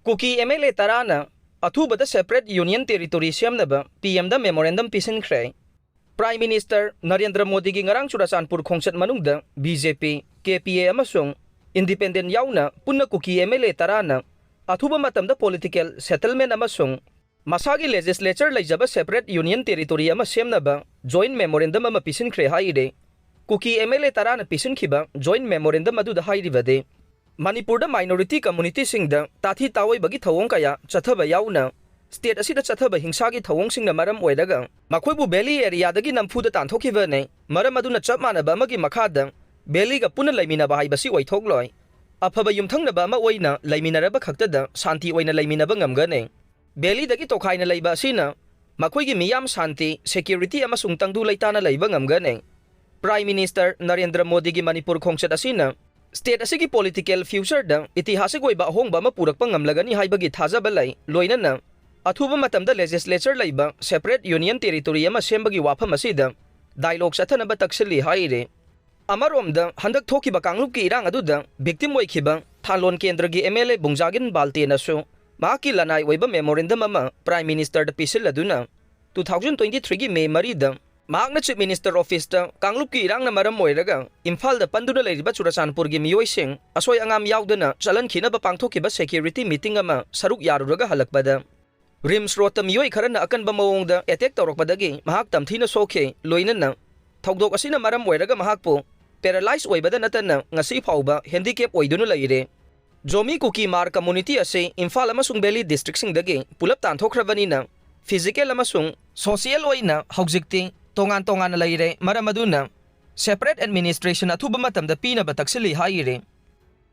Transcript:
Kuki MLA tarana Athubada separate union territory Semnaba PM da Memorandum Pisinkhre. Prime Minister Narendra Modi gi ngarang Churachandpur khongchat manungda BJP, KPA amasung Independent yauna punna Kuki MLA tarana Athuba matamda political settlement amasung masagi legislature laijaba separate union territory ama semnaba joint memorandum ama Pisinkhre haide. Kuki MLA tarana pisinkhiba joint memorandum aduda hairibade Manipurda minority community singda tathi tawai bagi thawong kaya chathaba yauna state asida chathaba hingsagi thawong singna maram oidaga makhoibu valley area dagi namfuda tanthokiba ne maram aduna chapmanaba amagi makhada valley ga puna laiminaba haibasi oithokloi afaba yumthangnaba ama oina laiminaraba khaktada shanti oina laiminaba ngamgane valley dagi tokhaina leiba asina makhoigi miyam shanti security ama sungtangdu leitana leiba ngamgane Prime Minister Narendra Modi gi Manipur khongchat asina State asigi political future da itihasik oiba ahongba ama purakpa ngamlagani haibagi thajaba lai loinana athuba matamda legislature laiba separate union territory ama sembagi wafam asida dialogue sathanaba taksili haire amaromda handak thokiba kanglupki irang aduda victim oikhiba thalon kendra gi MLA bungjagin balte nasu maki lanai oiba memorandum ama Prime Minister da pisil aduna 2023 gi May marida Mahakna Chief Minister Office da Kanglupki irang na maram moiraga Imphal da panduna leiriba Churachandpur gi miyoi sing asoi angam yaudana chalan khina ba pangthokiba security meeting ama saruk yaruraga halakbada Rims Road miyoi kharana akanba mawongda attack tawrokpadagi mahak tamthina sokhe loinana thogdok asina maram moiraga mahakpo paralyzed oibada natana ngasi phauba handicap oidunu leire Jomi Kuki Mar community ase Imphal amasung Valley district singdagi pulap tanthokhrabani physical amasung social oina haujikti tongan leire maramaduna separate administration athuba matamda pina bataksili haire